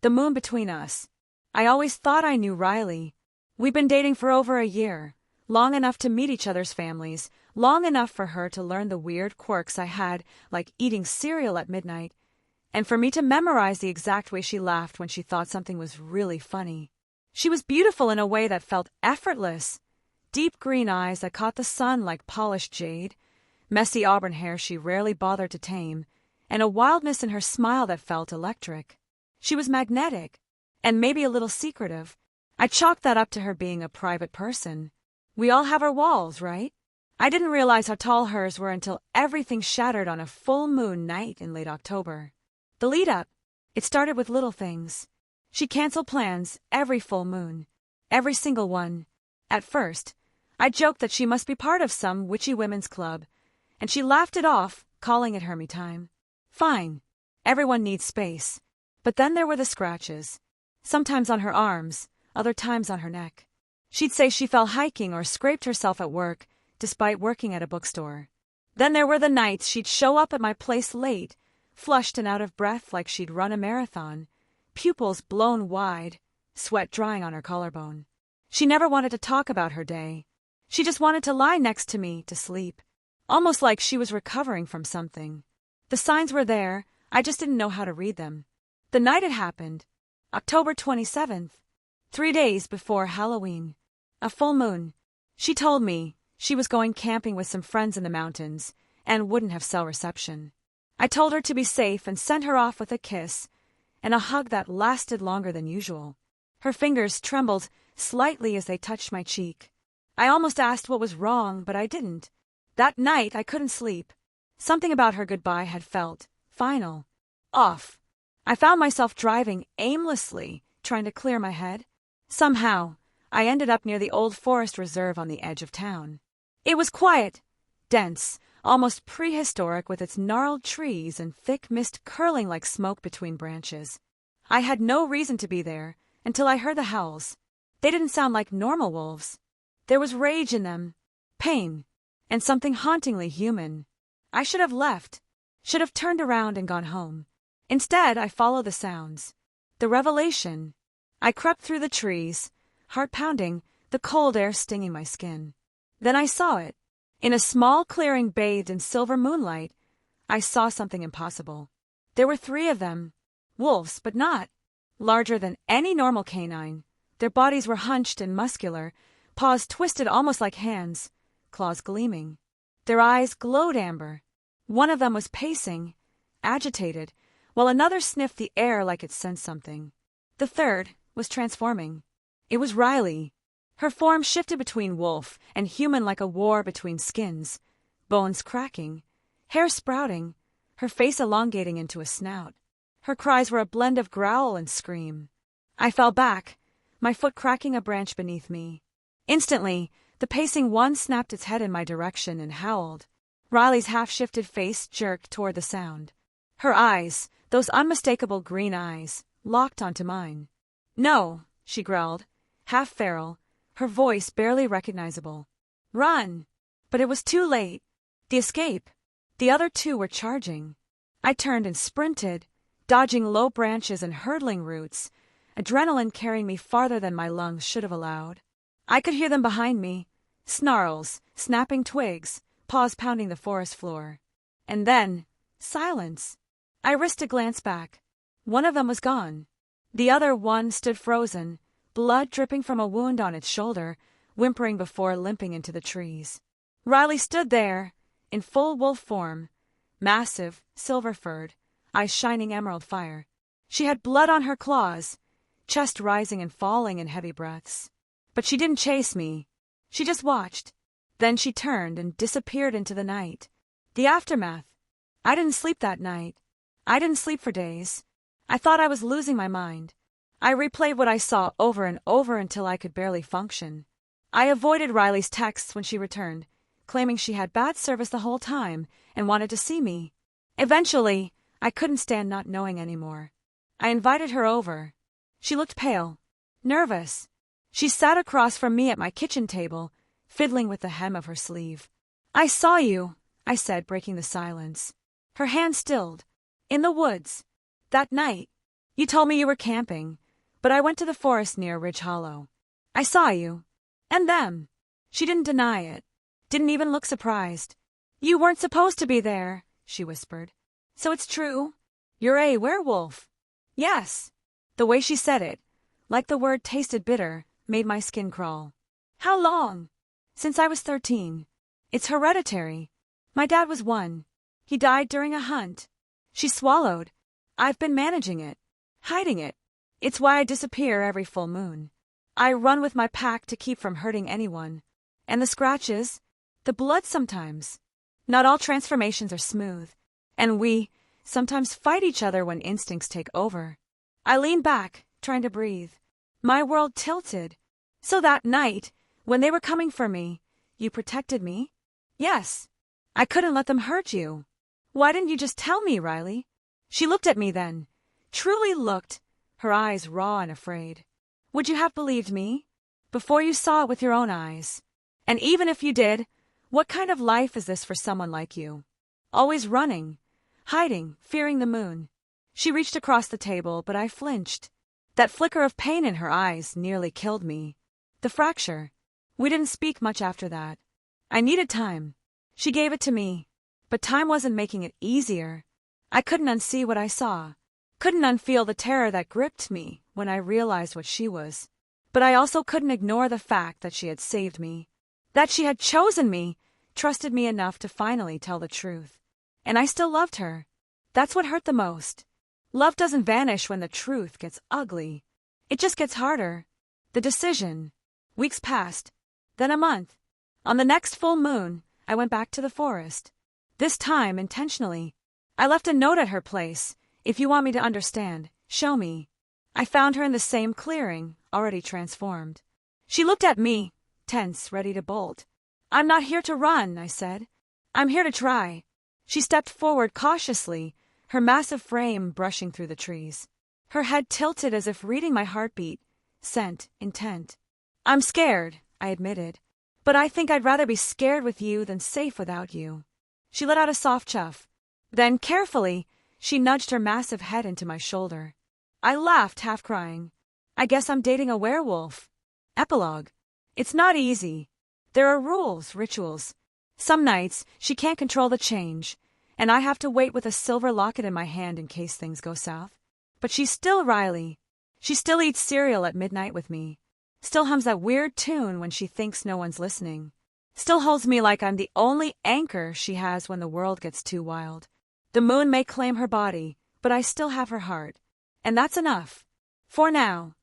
The moon between us. I always thought I knew Riley. We've been dating for over a year, long enough to meet each other's families, long enough for her to learn the weird quirks I had, like eating cereal at midnight, and for me to memorize the exact way she laughed when she thought something was really funny. She was beautiful in a way that felt effortless. Deep green eyes that caught the sun like polished jade, messy auburn hair she rarely bothered to tame, and a wildness in her smile that felt electric. She was magnetic, and maybe a little secretive. I chalked that up to her being a private person. We all have our walls, right? I didn't realize how tall hers were until everything shattered on a full moon night in late October. The lead up, it started with little things. She canceled plans every full moon, every single one. At first, I joked that she must be part of some witchy women's club, and she laughed it off, calling it Hermy time. Fine, everyone needs space. But then there were the scratches, sometimes on her arms, other times on her neck. She'd say she fell hiking or scraped herself at work, despite working at a bookstore. Then there were the nights she'd show up at my place late, flushed and out of breath like she'd run a marathon, pupils blown wide, sweat drying on her collarbone. She never wanted to talk about her day. She just wanted to lie next to me to sleep, almost like she was recovering from something. The signs were there, I just didn't know how to read them. The night it happened, October 27th, 3 days before Halloween, a full moon. She told me she was going camping with some friends in the mountains and wouldn't have cell reception. I told her to be safe and sent her off with a kiss and a hug that lasted longer than usual. Her fingers trembled slightly as they touched my cheek. I almost asked what was wrong, but I didn't. That night I couldn't sleep. Something about her goodbye had felt final, off. I found myself driving aimlessly, trying to clear my head. Somehow, I ended up near the old forest reserve on the edge of town. It was quiet, dense, almost prehistoric with its gnarled trees and thick mist curling like smoke between branches. I had no reason to be there until I heard the howls. They didn't sound like normal wolves. There was rage in them, pain, and something hauntingly human. I should have left, should have turned around and gone home. Instead, I followed the sounds. The revelation. I crept through the trees, heart pounding, the cold air stinging my skin. Then I saw it. In a small clearing bathed in silver moonlight, I saw something impossible. There were 3 of them. Wolves, but not. Larger than any normal canine. Their bodies were hunched and muscular, paws twisted almost like hands, claws gleaming. Their eyes glowed amber. One of them was pacing, agitated, while another sniffed the air like it sensed something. The third was transforming. It was Riley. Her form shifted between wolf and human like a war between skins, bones cracking, hair sprouting, her face elongating into a snout. Her cries were a blend of growl and scream. I fell back, my foot cracking a branch beneath me. Instantly, the pacing one snapped its head in my direction and howled. Riley's half-shifted face jerked toward the sound. Her eyes, those unmistakable green eyes, locked onto mine. "No," she growled, half feral, her voice barely recognizable. "Run!" But it was too late. The escape. The other 2 were charging. I turned and sprinted, dodging low branches and hurdling roots, adrenaline carrying me farther than my lungs should have allowed. I could hear them behind me, snarls, snapping twigs, paws pounding the forest floor. And then, silence. I risked a glance back. One of them was gone. The other one stood frozen, blood dripping from a wound on its shoulder, whimpering before limping into the trees. Riley stood there, in full wolf form, massive, silver-furred, eyes shining emerald fire. She had blood on her claws, chest rising and falling in heavy breaths. But she didn't chase me. She just watched. Then she turned and disappeared into the night. The aftermath. I didn't sleep that night. I didn't sleep for days. I thought I was losing my mind. I replayed what I saw over and over until I could barely function. I avoided Riley's texts when she returned, claiming she had bad service the whole time and wanted to see me. Eventually, I couldn't stand not knowing anymore. I invited her over. She looked pale, nervous. She sat across from me at my kitchen table, fiddling with the hem of her sleeve. "I saw you," I said, breaking the silence. Her hand stilled. "In the woods. That night. You told me you were camping, but I went to the forest near Ridge Hollow. I saw you. And them. She didn't deny it. Didn't even look surprised. You weren't supposed to be there, she whispered. So it's true? You're a werewolf? Yes. The way she said it, like the word tasted bitter, made my skin crawl. How long? Since I was 13. It's hereditary. My dad was 1. He died during a hunt. She swallowed. I've been managing it, hiding it. It's why I disappear every full moon. I run with my pack to keep from hurting anyone. And the scratches, the blood sometimes. Not all transformations are smooth. And we sometimes fight each other when instincts take over. I leaned back, trying to breathe. My world tilted. So that night, when they were coming for me, you protected me? Yes. I couldn't let them hurt you. Why didn't you just tell me, Riley? She looked at me then. Truly looked, her eyes raw and afraid. Would you have believed me? Before you saw it with your own eyes. And even if you did, what kind of life is this for someone like you? Always running, hiding, fearing the moon. She reached across the table, but I flinched. That flicker of pain in her eyes nearly killed me. The fracture. We didn't speak much after that. I needed time. She gave it to me. But time wasn't making it easier. I couldn't unsee what I saw. Couldn't unfeel the terror that gripped me when I realized what she was. But I also couldn't ignore the fact that she had saved me. That she had chosen me, trusted me enough to finally tell the truth. And I still loved her. That's what hurt the most. Love doesn't vanish when the truth gets ugly. It just gets harder. The decision. Weeks passed. Then a month. On the next full moon, I went back to the forest. This time, intentionally. I left a note at her place. If you want me to understand, show me. I found her in the same clearing, already transformed. She looked at me, tense, ready to bolt. I'm not here to run, I said. I'm here to try. She stepped forward cautiously, her massive frame brushing through the trees. Her head tilted as if reading my heartbeat, scent, intent. I'm scared, I admitted. But I think I'd rather be scared with you than safe without you. She let out a soft chuff. Then, carefully, she nudged her massive head into my shoulder. I laughed, half crying. I guess I'm dating a werewolf. Epilogue. It's not easy. There are rules, rituals. Some nights, she can't control the change, and I have to wait with a silver locket in my hand in case things go south. But she's still Riley. She still eats cereal at midnight with me. Still hums that weird tune when she thinks no one's listening. Still holds me like I'm the only anchor she has when the world gets too wild. The moon may claim her body, but I still have her heart. And that's enough. For now.